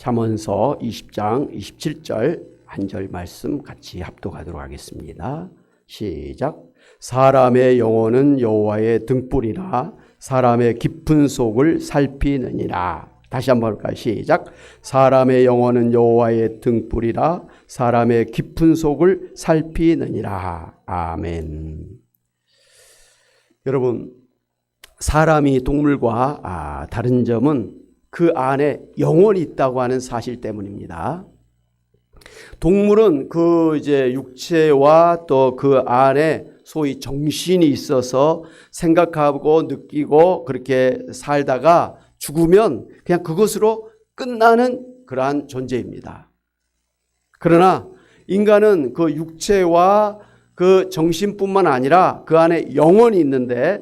잠언서 20장 27절 한 절 말씀 같이 합독하도록 하겠습니다. 시작. 사람의 영혼은 여호와의 등불이라 사람의 깊은 속을 살피느니라. 다시 한번 볼까요? 시작. 사람의 영혼은 여호와의 등불이라 사람의 깊은 속을 살피느니라. 아멘. 여러분, 사람이 동물과 다른 점은 그 안에 영혼이 있다고 하는 사실 때문입니다. 동물은 그 육체와 또 그 안에 소위 정신이 있어서 생각하고 느끼고 그렇게 살다가 죽으면 그냥 그것으로 끝나는 그러한 존재입니다. 그러나 인간은 그 육체와 그 정신뿐만 아니라 그 안에 영혼이 있는데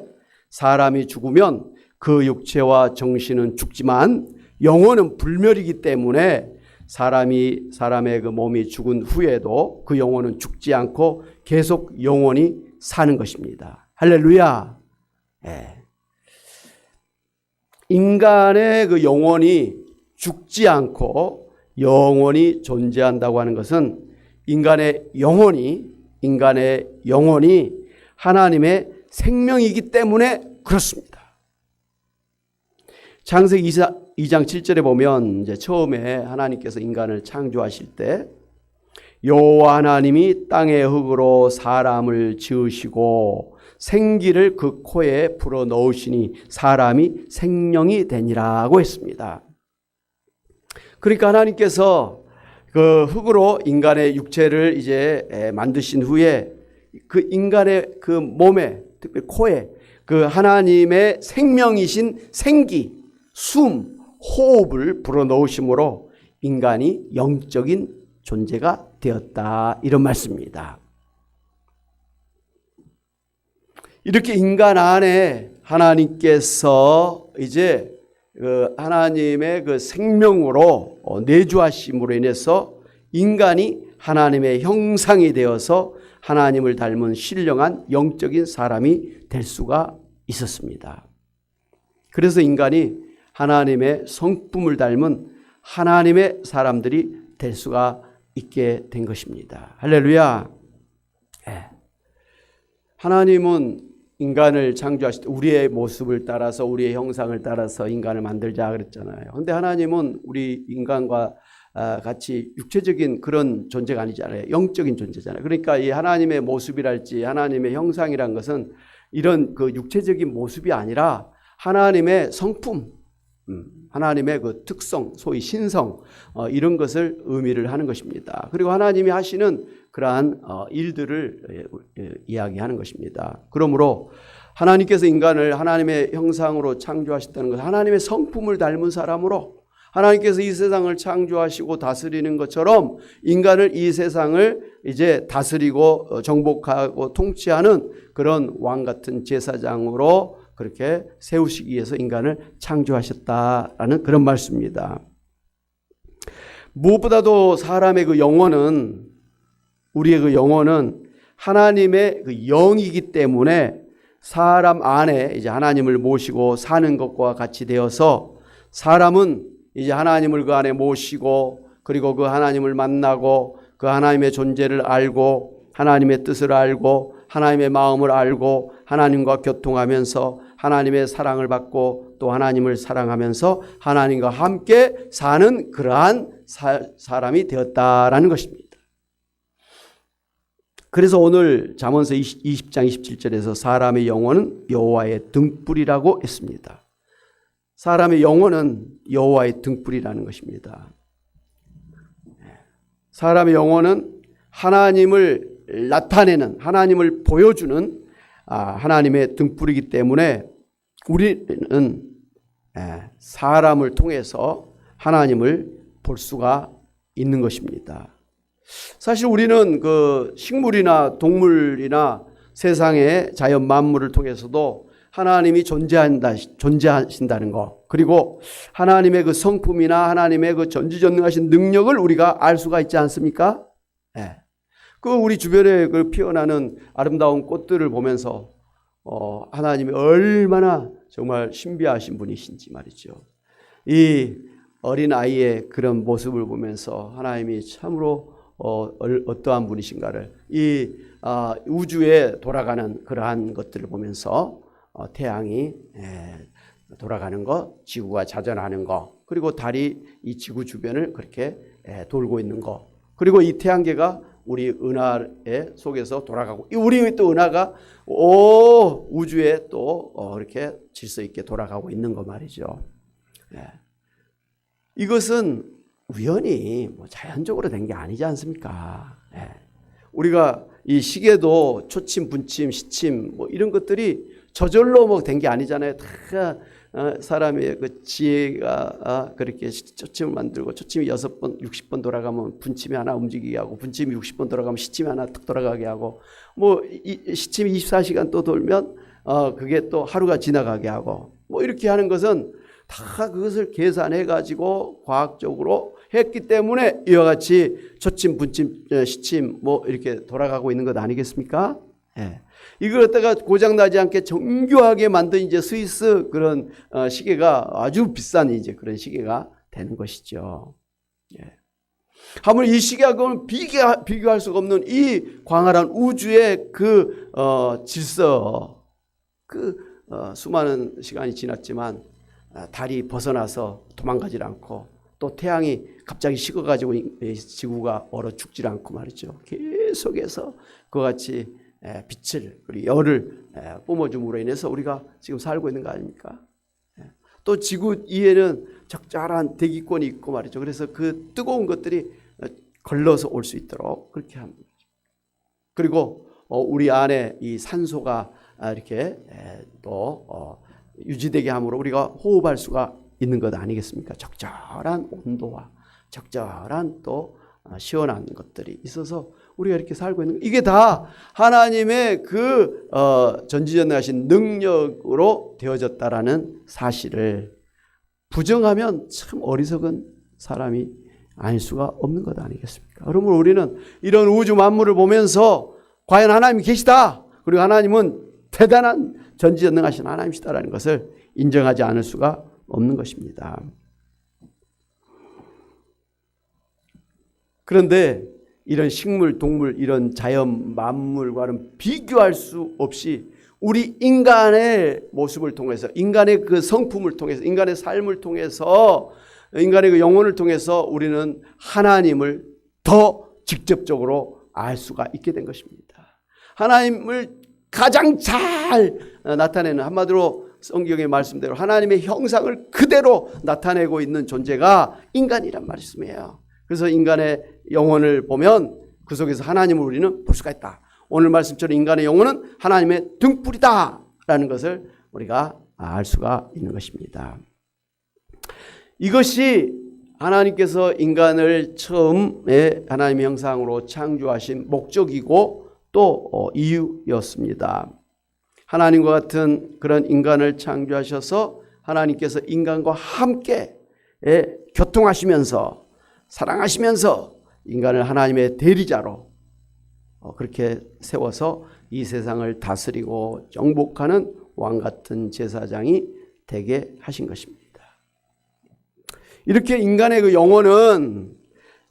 사람이 죽으면 그 육체와 정신은 죽지만 영혼은 불멸이기 때문에 사람의 그 몸이 죽은 후에도 그 영혼은 죽지 않고 계속 영원히 사는 것입니다. 할렐루야. 예. 인간의 그 영혼이 죽지 않고 영원히 존재한다고 하는 것은 인간의 영혼이 하나님의 생명이기 때문에 그렇습니다. 창세기 2장 7절에 보면 이제 처음에 하나님께서 인간을 창조하실 때 여호와 하나님이 땅의 흙으로 사람을 지으시고 생기를 그 코에 불어 넣으시니 사람이 생명이 되니라고 했습니다. 그러니까 하나님께서 그 흙으로 인간의 육체를 이제 만드신 후에 그 인간의 그 몸에 특별히 코에 그 하나님의 생명이신 생기, 숨, 호흡을 불어넣으심으로 인간이 영적인 존재가 되었다. 이런 말씀입니다. 이렇게 인간 안에 하나님께서 이제 하나님의 그 생명으로 내주하심으로 인해서 인간이 하나님의 형상이 되어서 하나님을 닮은 신령한 영적인 사람이 될 수가 있었습니다. 그래서 인간이 하나님의 성품을 닮은 하나님의 사람들이 될 수가 있게 된 것입니다. 할렐루야. 네. 하나님은 인간을 창조하실 때 우리의 모습을 따라서 우리의 형상을 따라서 인간을 만들자 그랬잖아요. 그런데 하나님은 우리 인간과 같이 육체적인 그런 존재가 아니잖아요. 영적인 존재잖아요. 그러니까 이 하나님의 모습이랄지 하나님의 형상이란 것은 이런 그 육체적인 모습이 아니라 하나님의 성품, 하나님의 그 특성, 소위 신성, 이런 것을 의미를 하는 것입니다. 그리고 하나님이 하시는 그러한 일들을 이야기하는 것입니다. 그러므로 하나님께서 인간을 하나님의 형상으로 창조하셨다는 것은 하나님의 성품을 닮은 사람으로 하나님께서 이 세상을 창조하시고 다스리는 것처럼 인간을 이 세상을 이제 다스리고 정복하고 통치하는 그런 왕 같은 제사장으로 그렇게 세우시기 위해서 인간을 창조하셨다라는 그런 말씀입니다. 무엇보다도 사람의 그 영혼은 우리의 그 영혼은 하나님의 그 영이기 때문에 사람 안에 이제 하나님을 모시고 사는 것과 같이 되어서 사람은 이제 하나님을 그 안에 모시고 그리고 그 하나님을 만나고 그 하나님의 존재를 알고 하나님의 뜻을 알고 하나님의 마음을 알고 하나님과 교통하면서 하나님의 사랑을 받고 또 하나님을 사랑하면서 하나님과 함께 사는 그러한 사람이 되었다라는 것입니다. 그래서 오늘 잠언서 20장 27절에서 사람의 영혼은 여호와의 등불이라고 했습니다. 사람의 영혼은 여호와의 등불이라는 것입니다. 사람의 영혼은 하나님을 나타내는 하나님을 보여주는 하나님의 등불이기 때문에 우리는 사람을 통해서 하나님을 볼 수가 있는 것입니다. 사실 우리는 그 식물이나 동물이나 세상의 자연 만물을 통해서도 하나님이 존재하신다는 것, 그리고 하나님의 그 성품이나 하나님의 그 전지전능하신 능력을 우리가 알 수가 있지 않습니까? 네. 그 우리 주변에 그 피어나는 아름다운 꽃들을 보면서 하나님이 얼마나 정말 신비하신 분이신지 말이죠. 이 어린 아이의 그런 모습을 보면서 하나님이 참으로 어떠한 분이신가를 우주에 돌아가는 그러한 것들을 보면서 태양이 돌아가는 것, 지구가 자전하는 것, 그리고 달이 이 지구 주변을 그렇게 돌고 있는 것, 그리고 이 태양계가 우리 은하의 속에서 돌아가고, 우리 또 은하가 우주에 또 이렇게 질서 있게 돌아가고 있는 거 말이죠. 이것은 우연히 자연적으로 된 게 아니지 않습니까? 우리가 이 시계도 초침, 분침, 시침 이런 것들이 저절로 된 게 아니잖아요. 다 사람의 그 지혜가 그렇게 초침을 만들고, 초침이 6번, 60번 돌아가면 분침이 하나 움직이게 하고, 분침이 60번 돌아가면 시침이 하나 탁 돌아가게 하고, 시침이 24시간 또 돌면 그게 또 하루가 지나가게 하고, 이렇게 하는 것은 다 그것을 계산해 가지고 과학적으로 했기 때문에 이와 같이 초침, 분침, 시침 이렇게 돌아가고 있는 것 아니겠습니까? 이걸 갖다가 고장나지 않게 정교하게 만든 이제 스위스 그런 시계가 아주 비싼 이제 그런 시계가 되는 것이죠. 하물 이 시계하고는 비교할 수가 없는 이 광활한 우주의 그 질서, 수많은 시간이 지났지만 달이 벗어나서 도망가질 않고, 또 태양이 갑자기 식어가지고 지구가 얼어 죽질 않고 말이죠. 계속해서 그와 같이 빛을, 그리고 열을 뿜어줌으로 인해서 우리가 지금 살고 있는 거 아닙니까? 또 지구 위에는 적절한 대기권이 있고 말이죠. 그래서 그 뜨거운 것들이 걸러서 올 수 있도록 그렇게 합니다. 그리고 우리 안에 이 산소가 이렇게 또 유지되게 함으로 우리가 호흡할 수가 있는 것 아니겠습니까? 적절한 온도와 적절한 또 시원한 것들이 있어서 우리가 이렇게 살고 있는 것. 이게 다 하나님의 그 전지전능하신 능력으로 되어졌다라는 사실을 부정하면 참 어리석은 사람이 아닐 수가 없는 것 아니겠습니까? 그러므로 우리는 이런 우주 만물을 보면서 과연 하나님이 계시다, 그리고 하나님은 대단한 전지전능하신 하나님이시다라는 것을 인정하지 않을 수가 없는 것입니다. 그런데 이런 식물, 동물, 이런 자연 만물과는 비교할 수 없이 우리 인간의 모습을 통해서, 인간의 그 성품을 통해서, 인간의 삶을 통해서, 인간의 그 영혼을 통해서 우리는 하나님을 더 직접적으로 알 수가 있게 된 것입니다. 하나님을 가장 잘 나타내는, 한마디로 성경의 말씀대로 하나님의 형상을 그대로 나타내고 있는 존재가 인간이란 말씀이에요. 그래서 인간의 영혼을 보면 그 속에서 하나님을 우리는 볼 수가 있다. 오늘 말씀처럼 인간의 영혼은 하나님의 등불이다 라는 것을 우리가 알 수가 있는 것입니다. 이것이 하나님께서 인간을 처음에 하나님의 형상으로 창조하신 목적이고 또 이유였습니다. 하나님과 같은 그런 인간을 창조하셔서 하나님께서 인간과 함께 교통하시면서 사랑하시면서 인간을 하나님의 대리자로 그렇게 세워서 이 세상을 다스리고 정복하는 왕 같은 제사장이 되게 하신 것입니다. 이렇게 인간의 그 영혼은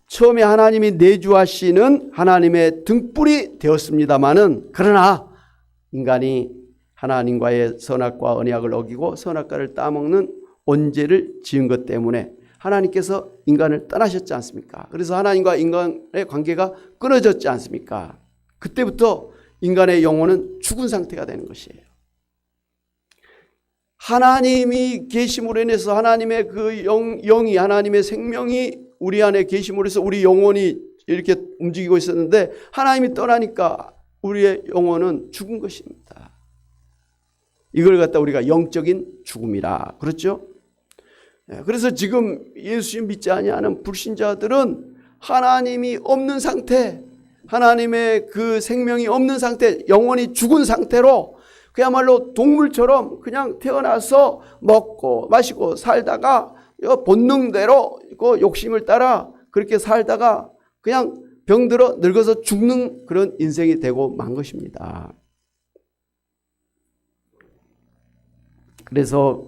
처음에 하나님이 내주하시는 하나님의 등불이 되었습니다마는, 그러나 인간이 하나님과의 선악과 언약을 어기고 선악과를 따먹는 언제를 지은 것 때문에 하나님께서 인간을 떠나셨지 않습니까? 그래서 하나님과 인간의 관계가 끊어졌지 않습니까? 그때부터 인간의 영혼은 죽은 상태가 되는 것이에요. 하나님이 계심으로 인해서 하나님의 그 영이, 하나님의 생명이 우리 안에 계심으로 해서 우리 영혼이 이렇게 움직이고 있었는데, 하나님이 떠나니까 우리의 영혼은 죽은 것입니다. 이걸 갖다 우리가 영적인 죽음이라 그렇죠? 그래서 지금 예수님 믿지 아니하는 불신자들은 하나님이 없는 상태, 하나님의 그 생명이 없는 상태, 영혼이 죽은 상태로 그야말로 동물처럼 그냥 태어나서 먹고 마시고 살다가 본능대로 욕심을 따라 그렇게 살다가 그냥 병들어 늙어서 죽는 그런 인생이 되고 만 것입니다. 그래서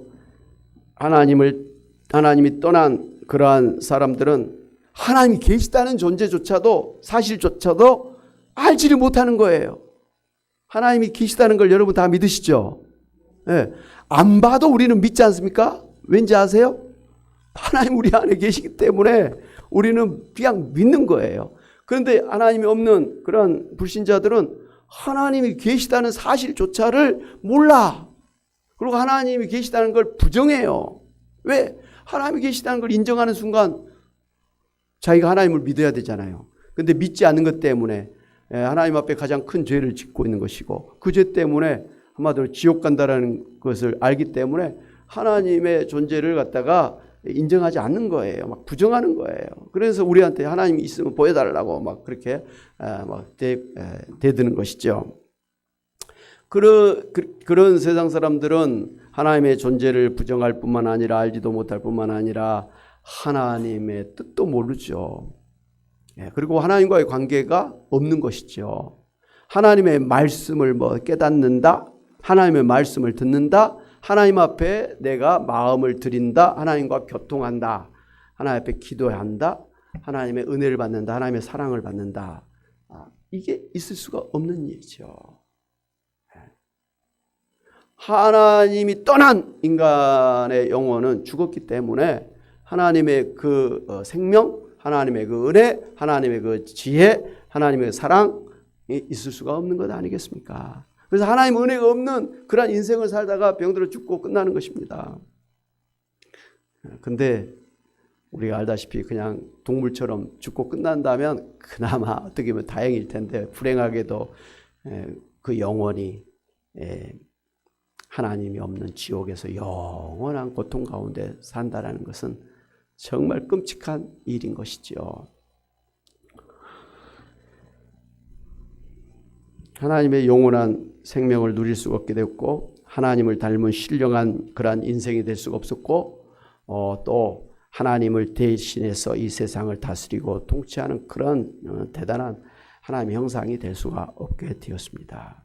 하나님이 떠난 그러한 사람들은 하나님이 계시다는 존재조차도 사실조차도 알지를 못하는 거예요. 하나님이 계시다는 걸 여러분 다 믿으시죠? 예. 안 봐도 우리는 믿지 않습니까? 왠지 아세요? 하나님 우리 안에 계시기 때문에 우리는 그냥 믿는 거예요. 그런데 하나님이 없는 그런 불신자들은 하나님이 계시다는 사실조차를 몰라. 그리고 하나님이 계시다는 걸 부정해요. 왜? 하나님이 계시다는 걸 인정하는 순간 자기가 하나님을 믿어야 되잖아요. 그런데 믿지 않는 것 때문에 하나님 앞에 가장 큰 죄를 짓고 있는 것이고, 그 죄 때문에 한마디로 지옥 간다라는 것을 알기 때문에 하나님의 존재를 갖다가 인정하지 않는 거예요. 막 부정하는 거예요. 그래서 우리한테 하나님이 있으면 보여달라고 막 그렇게 막 대드는 것이죠. 그런 세상 사람들은 하나님의 존재를 부정할 뿐만 아니라 알지도 못할 뿐만 아니라 하나님의 뜻도 모르죠. 그리고 하나님과의 관계가 없는 것이죠. 하나님의 말씀을 깨닫는다, 하나님의 말씀을 듣는다, 하나님 앞에 내가 마음을 드린다, 하나님과 교통한다, 하나님 앞에 기도한다, 하나님의 은혜를 받는다, 하나님의 사랑을 받는다. 이게 있을 수가 없는 일이죠. 하나님이 떠난 인간의 영혼은 죽었기 때문에 하나님의 그 생명, 하나님의 그 은혜, 하나님의 그 지혜, 하나님의 그 사랑이 있을 수가 없는 것 아니겠습니까? 그래서 하나님 은혜가 없는 그런 인생을 살다가 병들어 죽고 끝나는 것입니다. 근데 우리가 알다시피 그냥 동물처럼 죽고 끝난다면 그나마 어떻게 보면 다행일 텐데, 불행하게도 그 영혼이 하나님이 없는 지옥에서 영원한 고통 가운데 산다라는 것은 정말 끔찍한 일인 것이죠. 하나님의 영원한 생명을 누릴 수가 없게 되었고, 하나님을 닮은 신령한 그러한 인생이 될 수가 없었고, 또 하나님을 대신해서 이 세상을 다스리고 통치하는 그런 대단한 하나님의 형상이 될 수가 없게 되었습니다.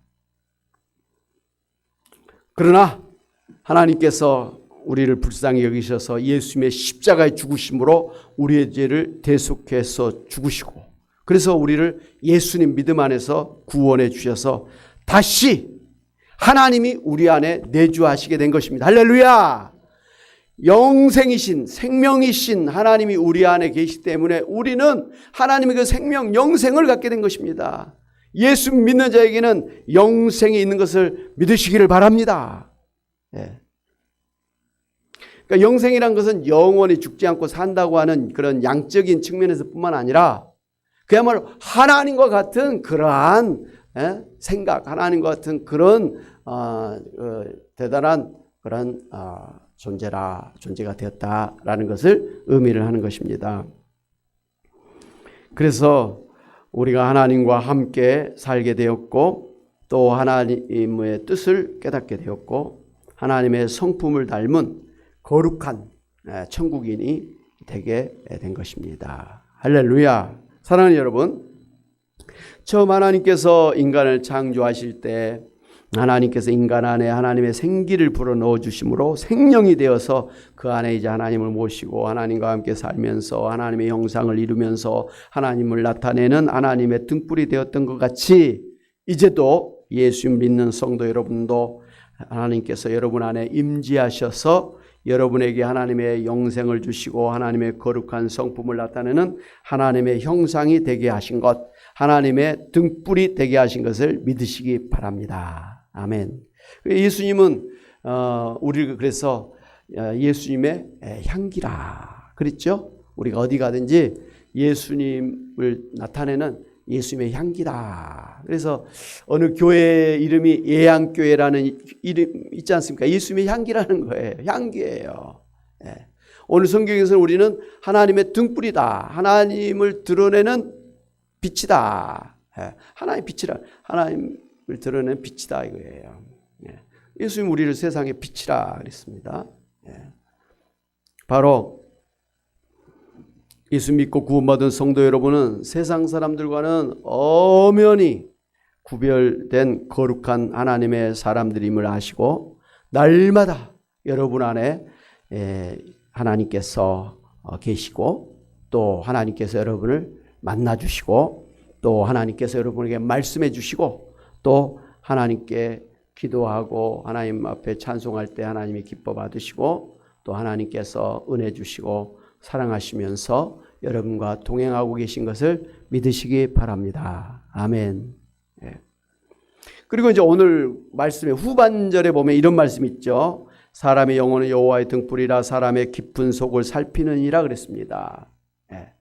그러나 하나님께서 우리를 불쌍히 여기셔서 예수님의 십자가의 죽으심으로 우리의 죄를 대속해서 죽으시고, 그래서 우리를 예수님 믿음 안에서 구원해 주셔서 다시 하나님이 우리 안에 내주하시게 된 것입니다. 할렐루야! 영생이신, 생명이신 하나님이 우리 안에 계시기 때문에 우리는 하나님의 그 생명, 영생을 갖게 된 것입니다. 예수 믿는 자에게는 영생이 있는 것을 믿으시기를 바랍니다. 예. 그러니까 영생이란 것은 영원히 죽지 않고 산다고 하는 그런 양적인 측면에서 뿐만 아니라 그야말로 하나님과 같은 그러한 생각, 하나님과 같은 그런 대단한 그런 존재가 되었다라는 것을 의미를 하는 것입니다. 그래서 우리가 하나님과 함께 살게 되었고, 또 하나님의 뜻을 깨닫게 되었고, 하나님의 성품을 닮은 거룩한 천국인이 되게 된 것입니다. 할렐루야! 사랑하는 여러분, 처음 하나님께서 인간을 창조하실 때 하나님께서 인간 안에 하나님의 생기를 불어넣어 주심으로 생명이 되어서 그 안에 이제 하나님을 모시고 하나님과 함께 살면서 하나님의 형상을 이루면서 하나님을 나타내는 하나님의 등불이 되었던 것 같이, 이제도 예수 믿는 성도 여러분도 하나님께서 여러분 안에 임재하셔서 여러분에게 하나님의 영생을 주시고 하나님의 거룩한 성품을 나타내는 하나님의 형상이 되게 하신 것, 하나님의 등불이 되게 하신 것을 믿으시기 바랍니다. 아멘. 예수님은 우리를 그래서 예수님의 향기라 그랬죠. 우리가 어디 가든지 예수님을 나타내는 예수님의 향기다. 그래서 어느 교회 이름이 예향교회라는 이름 있지 않습니까? 예수님의 향기라는 거예요. 향기예요. 예. 오늘 성경에서는 우리는 하나님의 등불이다, 하나님을 드러내는 빛이다. 예. 하나님의 빛이라, 하나님을 드러내는 빛이다 이거예요. 예. 예수님 우리를 세상의 빛이라 그랬습니다. 예. 바로 예수 믿고 구원받은 성도 여러분은 세상 사람들과는 엄연히 구별된 거룩한 하나님의 사람들임을 아시고, 날마다 여러분 안에 하나님께서 계시고, 또 하나님께서 여러분을 만나주시고, 또 하나님께서 여러분에게 말씀해 주시고, 또 하나님께 기도하고 하나님 앞에 찬송할 때 하나님이 기뻐 받으시고, 또 하나님께서 은혜 주시고 사랑하시면서 여러분과 동행하고 계신 것을 믿으시기 바랍니다. 아멘. 예. 그리고 이제 오늘 말씀의 후반절에 보면 이런 말씀이 있죠. 사람의 영혼은 여호와의 등불이라 사람의 깊은 속을 살피느니라 그랬습니다. 예.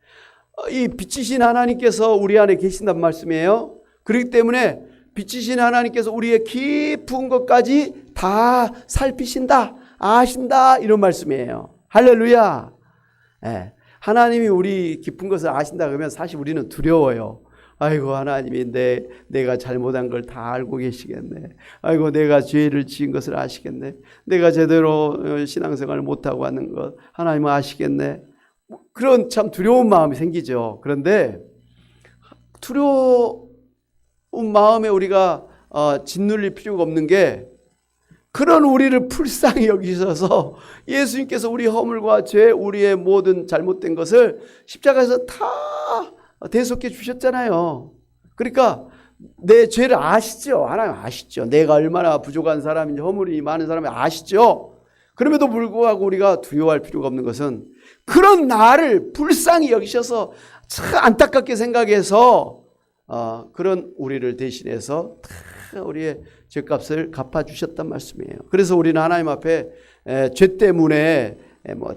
이 빛이신 하나님께서 우리 안에 계신단 말씀이에요. 그렇기 때문에 빛이신 하나님께서 우리의 깊은 것까지 다 살피신다, 아신다, 이런 말씀이에요. 할렐루야. 예. 하나님이 우리 깊은 것을 아신다 그러면 사실 우리는 두려워요. 아이고, 하나님이 내가 잘못한 걸 다 알고 계시겠네. 아이고, 내가 죄를 지은 것을 아시겠네. 내가 제대로 신앙생활을 못하고 하는 것 하나님은 아시겠네. 그런 참 두려운 마음이 생기죠. 그런데 두려운 마음에 우리가 짓눌릴 필요가 없는 게, 그런 우리를 불쌍히 여기셔서 예수님께서 우리 허물과 죄, 우리의 모든 잘못된 것을 십자가에서 다 대속해 주셨잖아요. 그러니까 내 죄를 아시죠. 하나님 아시죠. 내가 얼마나 부족한 사람인지, 허물이 많은 사람이 아시죠. 그럼에도 불구하고 우리가 두려워할 필요가 없는 것은, 그런 나를 불쌍히 여기셔서 참 안타깝게 생각해서 그런 우리를 대신해서 다 우리의 죄값을 갚아주셨단 말씀이에요. 그래서 우리는 하나님 앞에 죄 때문에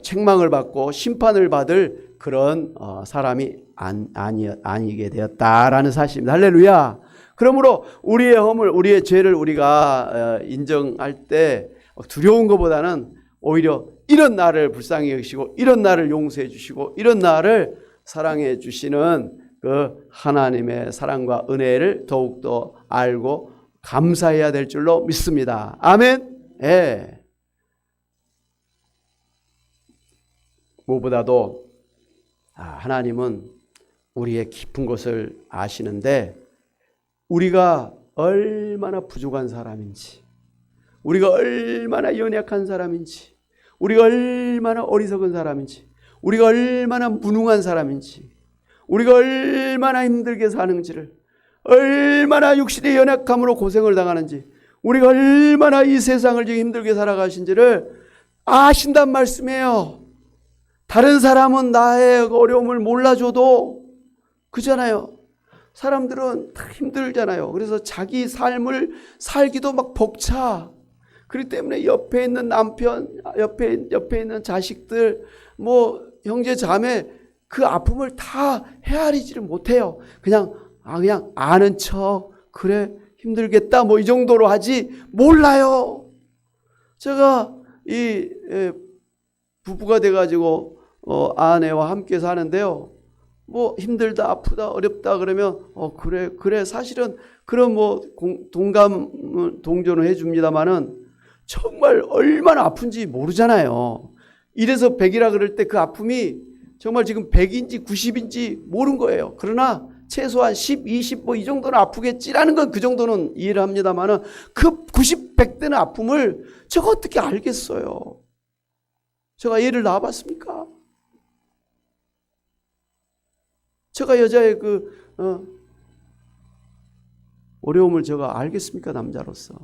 책망을 받고 심판을 받을 그런 사람이 아니게 되었다라는 사실입니다. 할렐루야. 그러므로 우리의 허물, 우리의 죄를 우리가 인정할 때 두려운 것보다는 오히려 이런 나를 불쌍히 여기시고, 이런 나를 용서해 주시고, 이런 나를 사랑해 주시는 그 하나님의 사랑과 은혜를 더욱더 알고 감사해야 될 줄로 믿습니다. 아멘. 예. 무엇보다도 하나님은 우리의 깊은 것을 아시는데, 우리가 얼마나 부족한 사람인지, 우리가 얼마나 연약한 사람인지, 우리가 얼마나 어리석은 사람인지, 우리가 얼마나 무능한 사람인지, 우리가 얼마나 힘들게 사는지를, 얼마나 육신의 연약함으로 고생을 당하는지, 우리가 얼마나 이 세상을 지금 힘들게 살아가신지를 아신단 말씀이에요. 다른 사람은 나의 어려움을 몰라줘도 그잖아요. 사람들은 다 힘들잖아요. 그래서 자기 삶을 살기도 막 벅차. 그렇기 때문에 옆에 있는 남편, 옆에 있는 자식들, 형제 자매, 그 아픔을 다 헤아리지를 못해요. 그냥 아는 척, 그래 힘들겠다, 이 정도로 하지 몰라요. 제가 부부가 돼가지고 아내와 함께 사는데요. 힘들다, 아프다, 어렵다 그러면 그래 사실은 그런 동조는 해줍니다만은 정말 얼마나 아픈지 모르잖아요. 이래서 100이라 그럴 때 그 아픔이 정말 지금 100인지 90인지 모르는 거예요. 그러나 최소한 10, 20 이 정도는 아프겠지라는 건 그 정도는 이해를 합니다만은 그 90, 100대는 아픔을 제가 어떻게 알겠어요? 제가 얘를 낳아봤습니까? 제가 여자의 어려움을 제가 알겠습니까? 남자로서.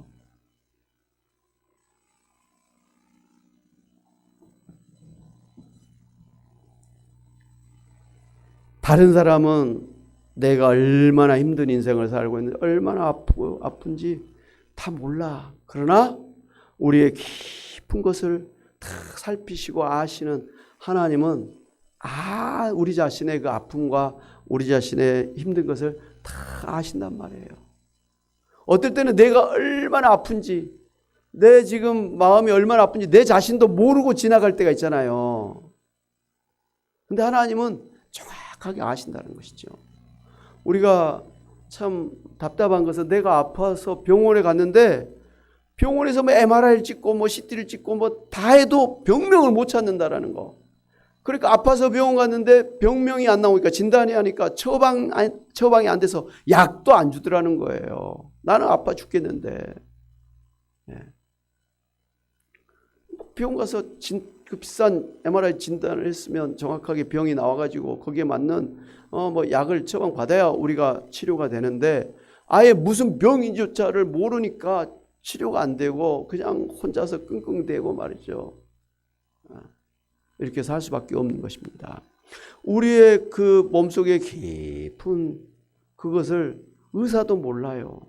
다른 사람은 내가 얼마나 힘든 인생을 살고 있는지, 얼마나 아픈지 다 몰라. 그러나 우리의 깊은 것을 다 살피시고 아시는 하나님은 우리 자신의 그 아픔과 우리 자신의 힘든 것을 다 아신단 말이에요. 어떨 때는 내가 얼마나 아픈지, 내 지금 마음이 얼마나 아픈지 내 자신도 모르고 지나갈 때가 있잖아요. 근데 하나님은 정확하게 아신다는 것이죠. 우리가 참 답답한 것은, 내가 아파서 병원에 갔는데 병원에서 MRI를 찍고 CT를 찍고 다 해도 병명을 못 찾는다라는 거. 그러니까 아파서 병원 갔는데 병명이 안 나오니까, 진단이 하니까 처방이 안 돼서 약도 안 주더라는 거예요. 나는 아파 죽겠는데. 병원 가서 그 비싼 MRI 진단을 했으면 정확하게 병이 나와가지고 거기에 맞는 뭐 약을 처방받아야 우리가 치료가 되는데 아예 무슨 병인지조차를 모르니까 치료가 안 되고 그냥 혼자서 끙끙대고 말이죠. 이렇게 살 수밖에 없는 것입니다. 우리의 그 몸속에 깊은 그것을 의사도 몰라요.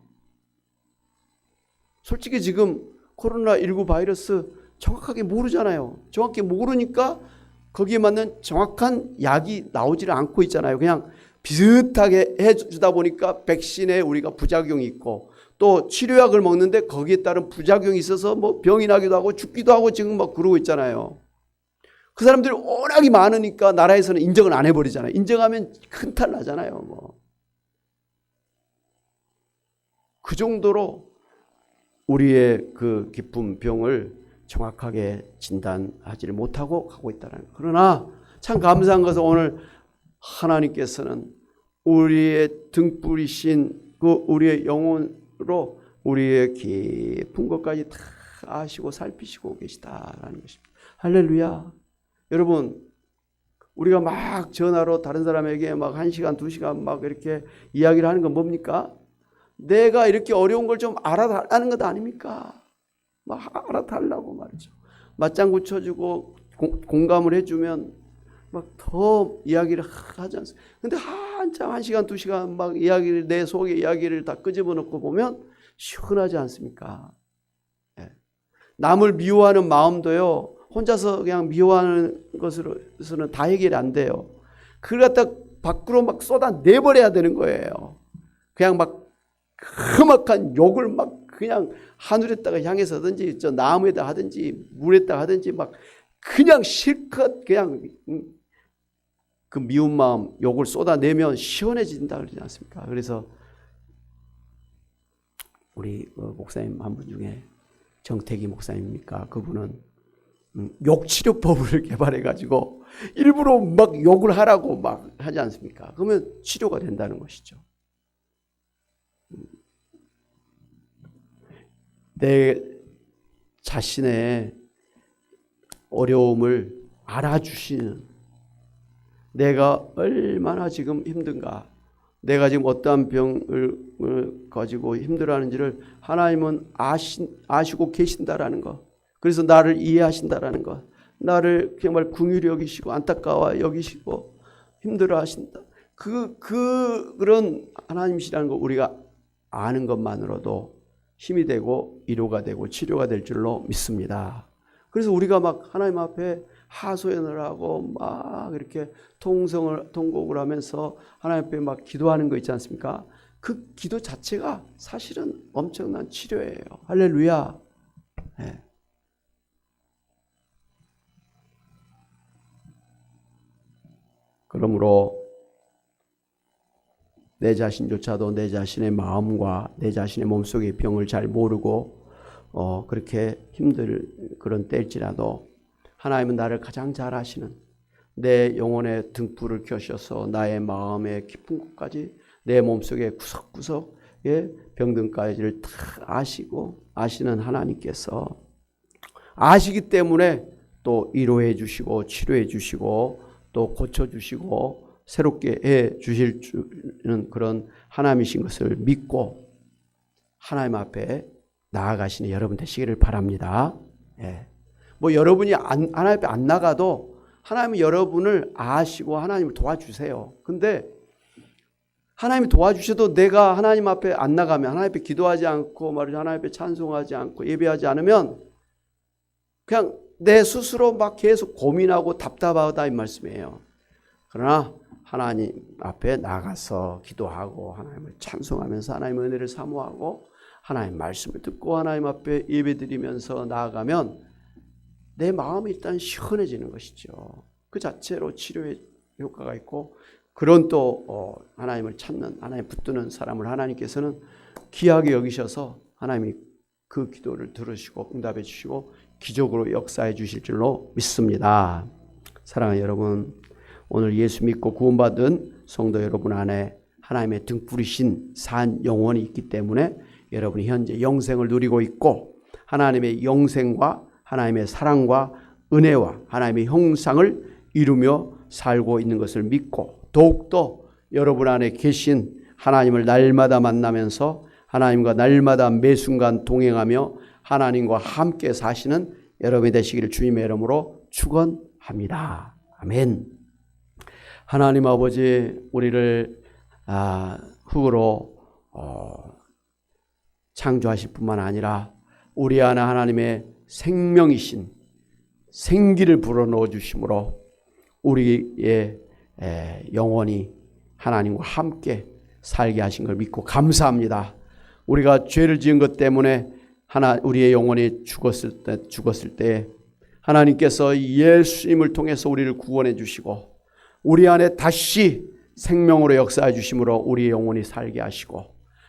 솔직히 지금 코로나19 바이러스 정확하게 모르잖아요. 정확히 모르니까 거기에 맞는 정확한 약이 나오지를 않고 있잖아요. 그냥 비슷하게 해주다 보니까 백신에 우리가 부작용이 있고 또 치료약을 먹는데 거기에 따른 부작용이 있어서 뭐 병이 나기도 하고 죽기도 하고 지금 막 그러고 있잖아요. 그 사람들이 워낙이 많으니까 나라에서는 인정을 안 해버리잖아요. 인정하면 큰 탈 나잖아요. 뭐. 그 정도로 우리의 그 깊은 병을 정확하게 진단하지를 못하고 가고 있다는 거예요. 그러나 참 감사한 것은 오늘 하나님께서는 우리의 등불이신 그 우리의 영혼으로 우리의 깊은 것까지 다 아시고 살피시고 계시다라는 것입니다. 할렐루야. 여러분, 우리가 막 전화로 다른 사람에게 막 1시간, 2시간 막 이렇게 이야기를 하는 건 뭡니까? 내가 이렇게 어려운 걸 좀 알아달라는 것 아닙니까? 막 알아달라고 말이죠. 맞장구 쳐주고 공감을 해주면 막 더 이야기를 하지 않습니까? 근데 한참 1시간, 2시간 막 이야기를, 내 속의 이야기를 다 끄집어 놓고 보면 시원하지 않습니까? 예. 남을 미워하는 마음도요, 혼자서 그냥 미워하는 것으로는 다 해결이 안 돼요. 그걸 갖다 밖으로 막 쏟아내버려야 되는 거예요. 그냥 막 험악한 욕을 막 그냥 하늘에다가 향해서 하든지 저 나무에다 하든지 물에다 하든지 막 그냥 실컷 그냥 그 미운 마음 욕을 쏟아내면 시원해진다 그러지 않습니까? 그래서 우리 목사님 한 분 중에 정태기 목사님입니까? 그분은 욕치료법을 개발해가지고 일부러 막 욕을 하라고 막 하지 않습니까? 그러면 치료가 된다는 것이죠. 내 자신의 어려움을 알아주시는, 내가 얼마나 지금 힘든가, 내가 지금 어떠한 병을 가지고 힘들어하는지를 하나님은 아시고 계신다라는 것, 그래서 나를 이해하신다라는 것, 나를 정말 긍휼히 여기시고 안타까워 여기시고 힘들어하신다. 그런 하나님이시라는 거 우리가 아는 것만으로도 힘이 되고 위로가 되고 치료가 될 줄로 믿습니다. 그래서 우리가 막 하나님 앞에 하소연을 하고 막 이렇게 통곡을 하면서 하나님 앞에 막 기도하는 거 있지 않습니까? 그 기도 자체가 사실은 엄청난 치료예요. 할렐루야. 네. 그러므로 내 자신조차도 내 자신의 마음과 내 자신의 몸속의 병을 잘 모르고 그렇게 힘들 그런 때일지라도 하나님은 나를 가장 잘 아시는, 내 영혼의 등불을 켜셔서 나의 마음의 깊은 곳까지 내 몸속의 구석구석의 병든까지를 다 아시는 하나님께서 아시기 때문에 또 위로해 주시고 치료해 주시고 또 고쳐 주시고 새롭게 해 주실 그런 하나님이신 것을 믿고 하나님 앞에 나아가시는 여러분 되시기를 바랍니다. 예. 뭐 여러분이 하나님 앞에 안 나가도 하나님은 여러분을 아시고 하나님을 도와주세요. 근데 하나님이 도와주셔도 내가 하나님 앞에 안 나가면, 하나님 앞에 기도하지 않고 말이죠, 하나님 앞에 찬송하지 않고 예배하지 않으면 그냥 내 스스로 막 계속 고민하고 답답하다 이 말씀이에요. 그러나 하나님 앞에 나가서 기도하고 하나님을 찬송하면서 하나님의 은혜를 사모하고 하나님 말씀을 듣고 하나님 앞에 예배드리면서 나아가면 내 마음이 일단 시원해지는 것이죠. 그 자체로 치료의 효과가 있고, 그런 또 하나님을 찾는, 하나님 붙드는 사람을 하나님께서는 귀하게 여기셔서 하나님이 그 기도를 들으시고 응답해 주시고 기적으로 역사해 주실 줄로 믿습니다. 사랑하는 여러분, 오늘 예수 믿고 구원받은 성도 여러분 안에 하나님의 등불이신 산 영혼이 있기 때문에 여러분이 현재 영생을 누리고 있고, 하나님의 영생과 하나님의 사랑과 은혜와 하나님의 형상을 이루며 살고 있는 것을 믿고 더욱더 여러분 안에 계신 하나님을 날마다 만나면서 하나님과 날마다 매 순간 동행하며 하나님과 함께 사시는 여러분이 되시기를 주님의 이름으로 축원합니다. 아멘. 하나님 아버지, 우리를 흙으로 창조하실 뿐만 아니라 우리 안에 하나님의 생명이신 생기를 불어넣어 주심으로 우리의 영혼이 하나님과 함께 살게 하신 걸 믿고 감사합니다. 우리가 죄를 지은 것 때문에 우리의 영혼이 죽었을 때 하나님께서 예수님을 통해서 우리를 구원해 주시고 우리 안에 다시 생명으로 역사해 주심으로 우리의 영혼이 살게 하시고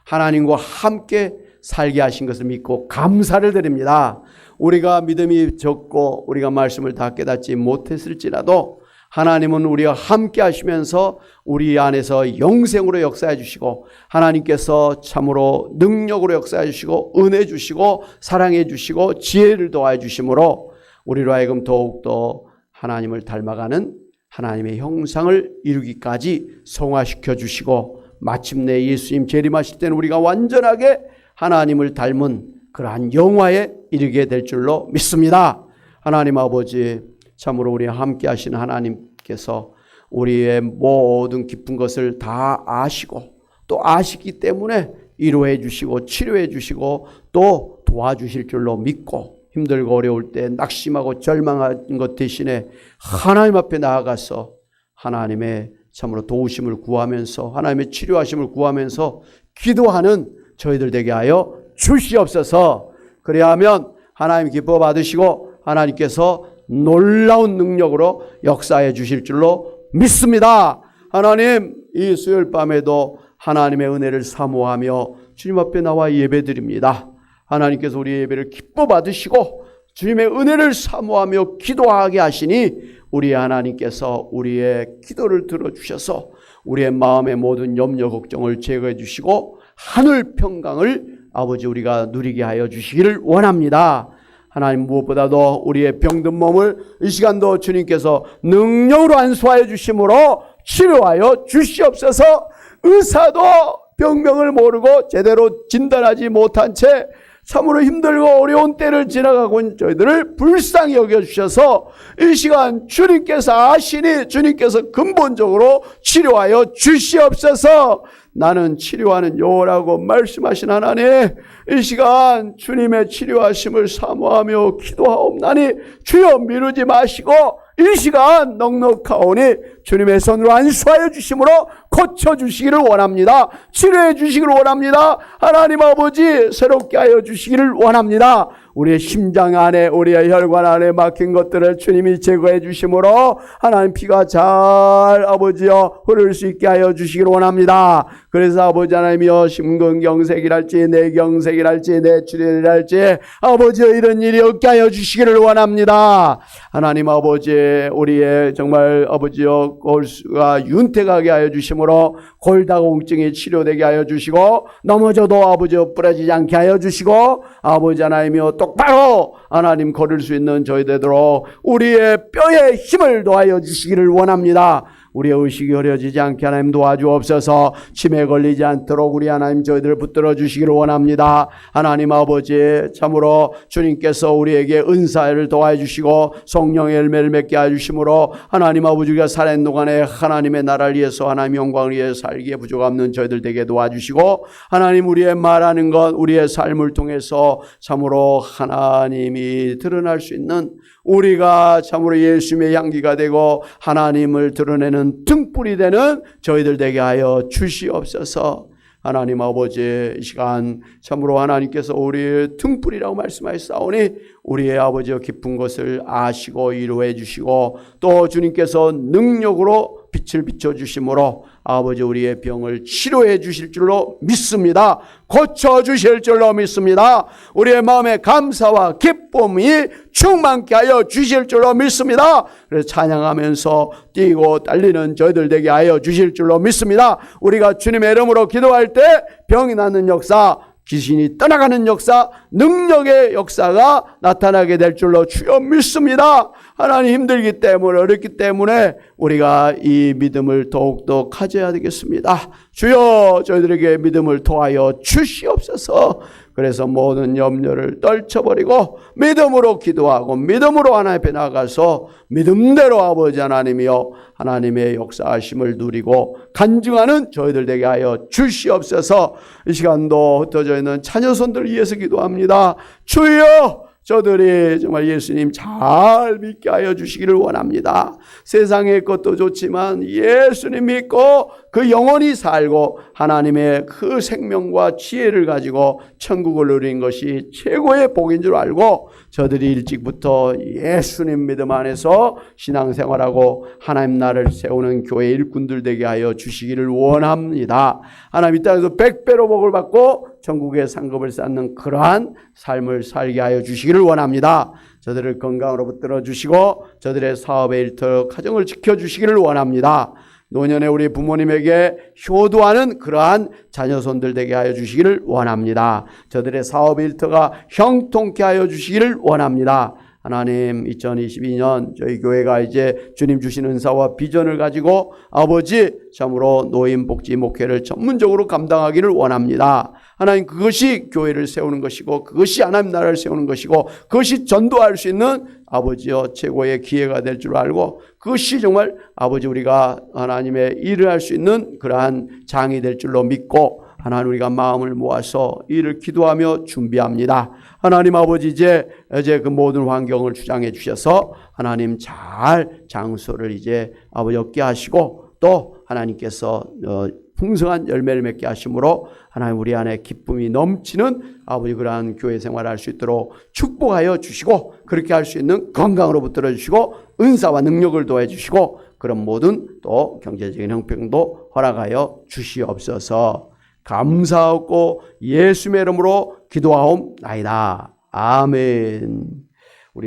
하나님과 함께 살게 하신 것을 믿고 감사를 드립니다. 우리가 믿음이 적고 우리가 말씀을 다 깨닫지 못했을지라도 하나님은 우리와 함께 하시면서 우리 안에서 영생으로 역사해 주시고 하나님께서 참으로 능력으로 역사해 주시고 은혜 주시고 사랑해 주시고 지혜를 도와해 주심으로 우리로 하여금 더욱더 하나님을 닮아가는 하나님의 형상을 이루기까지 성화시켜 주시고 마침내 예수님 재림하실 때는 우리가 완전하게 하나님을 닮은 그러한 영화에 이르게 될 줄로 믿습니다. 하나님 아버지, 참으로 우리와 함께 하신 하나님께서 우리의 모든 깊은 것을 다 아시고 또 아시기 때문에 위로해 주시고 치료해 주시고 또 도와주실 줄로 믿고 힘들고 어려울 때 낙심하고 절망한 것 대신에 하나님 앞에 나아가서 하나님의 참으로 도우심을 구하면서 하나님의 치료하심을 구하면서 기도하는 저희들 되게 하여 주시옵소서. 그래야 하면 하나님 기뻐 받으시고 하나님께서 놀라운 능력으로 역사해 주실 줄로 믿습니다. 하나님, 이 수요일 밤에도 하나님의 은혜를 사모하며 주님 앞에 나와 예배드립니다. 하나님께서 우리의 예배를 기뻐 받으시고 주님의 은혜를 사모하며 기도하게 하시니 우리 하나님께서 우리의 기도를 들어주셔서 우리의 마음의 모든 염려 걱정을 제거해 주시고 하늘 평강을 아버지 우리가 누리게 하여 주시기를 원합니다. 하나님, 무엇보다도 우리의 병든 몸을 이 시간도 주님께서 능력으로 안수하여 주심으로 치료하여 주시옵소서. 의사도 병명을 모르고 제대로 진단하지 못한 채 참으로 힘들고 어려운 때를 지나가고 있는 저희들을 불쌍히 여겨주셔서 이 시간 주님께서 아시니 주님께서 근본적으로 치료하여 주시옵소서. 나는 치료하는 여호와라고 말씀하신 하나님, 이 시간 주님의 치료하심을 사모하며 기도하옵나니 주여 미루지 마시고 이 시간 넉넉하오니 주님의 손으로 안수하여 주심으로 고쳐주시기를 원합니다. 치료해 주시기를 원합니다. 하나님 아버지, 새롭게 하여 주시기를 원합니다. 우리의 심장 안에 우리의 혈관 안에 막힌 것들을 주님이 제거해 주심으로 하나님 피가 잘 아버지여 흐를 수 있게 하여 주시기를 원합니다. 그래서 아버지 하나님이여 심근경색이랄지 뇌경색이랄지 뇌출혈이랄지 아버지여 이런 일이 없게 하여 주시기를 원합니다. 하나님 아버지, 우리의 정말 아버지여 골수가 윤택하게 하여 주심으로 골다공증이 치료되게 하여 주시고 넘어져도 아버지여 부러지지 않게 하여 주시고 아버지 하나님이여 똑바로 하나님 걸을 수 있는 저희 되도록 우리의 뼈에 힘을 더하여 주시기를 원합니다. 우리의 의식이 흐려지지 않게 하나님 도와주옵소서. 치매에 걸리지 않도록 우리 하나님 저희들을 붙들어 주시기를 원합니다. 하나님 아버지, 참으로 주님께서 우리에게 은사를 도와해 주시고 성령의 열매를 맺게 해주심으로 하나님 아버지가 살아있는 동안에 하나님의 나라를 위해서 하나님 영광을 위해 살기에 부족 없는 저희들 되게 도와주시고 하나님 우리의 말하는 것 우리의 삶을 통해서 참으로 하나님이 드러날 수 있는 우리가 참으로 예수님의 향기가 되고 하나님을 드러내는 등불이 되는 저희들 되게 하여 주시옵소서. 하나님 아버지, 이 시간 참으로 하나님께서 우리의 등불이라고 말씀하셨사오니 우리의 아버지의 깊은 것을 아시고 이루어 주시고 또 주님께서 능력으로 빛을 비춰주심으로 아버지 우리의 병을 치료해 주실 줄로 믿습니다. 고쳐주실 줄로 믿습니다. 우리의 마음에 감사와 기쁨이 충만케 하여 주실 줄로 믿습니다. 그래서 찬양하면서 뛰고 달리는 저희들 되게 하여 주실 줄로 믿습니다. 우리가 주님의 이름으로 기도할 때 병이 낫는 역사, 귀신이 떠나가는 역사, 능력의 역사가 나타나게 될 줄로 주여 믿습니다. 하나님 힘들기 때문에 어렵기 때문에 우리가 이 믿음을 더욱더 가져야 되겠습니다. 주여 저희들에게 믿음을 토하여 주시옵소서. 그래서 모든 염려를 떨쳐버리고 믿음으로 기도하고 믿음으로 하나님 앞에 나가서 믿음대로 아버지 하나님이여 하나님의 역사하심을 누리고 간증하는 저희들 되게 하여 주시옵소서. 이 시간도 흩어져 있는 자녀손들을 위해서 기도합니다. 주여 저들이 정말 예수님 잘 믿게 하여 주시기를 원합니다. 세상의 것도 좋지만 예수님 믿고 그 영원히 살고 하나님의 그 생명과 지혜를 가지고 천국을 누리는 것이 최고의 복인 줄 알고 저들이 일찍부터 예수님 믿음 안에서 신앙생활하고 하나님 나라를 세우는 교회 일꾼들 되게 하여 주시기를 원합니다. 하나님 이 땅에서 100배로 복을 받고 천국의 상급을 쌓는 그러한 삶을 살게 하여 주시기를 원합니다. 저들을 건강으로 붙들어 주시고 저들의 사업의 일터 가정을 지켜주시기를 원합니다. 노년에 우리 부모님에게 효도하는 그러한 자녀손들 되게 하여 주시기를 원합니다. 저들의 사업 일터가 형통케 하여 주시기를 원합니다. 하나님 2022년 저희 교회가 이제 주님 주신 은사와 비전을 가지고 아버지 참으로 노인복지 목회를 전문적으로 감당하기를 원합니다. 하나님 그것이 교회를 세우는 것이고 그것이 하나님 나라를 세우는 것이고 그것이 전도할 수 있는 아버지여 최고의 기회가 될 줄 알고 그것이 정말 아버지 우리가 하나님의 일을 할 수 있는 그러한 장이 될 줄로 믿고 하나님 우리가 마음을 모아서 이를 기도하며 준비합니다. 하나님 아버지 이제 그 모든 환경을 주장해 주셔서 하나님 잘 장소를 이제 아버지 얻게 하시고 또 하나님께서 풍성한 열매를 맺게 하심으로 하나님 우리 안에 기쁨이 넘치는 아버지 그러한 교회 생활을 할 수 있도록 축복하여 주시고 그렇게 할 수 있는 건강으로 붙들어 주시고 은사와 능력을 도와해 주시고 그런 모든 또 경제적인 형편도 허락하여 주시옵소서. 감사하고 예수의 이름으로 기도하옵나이다. 아멘.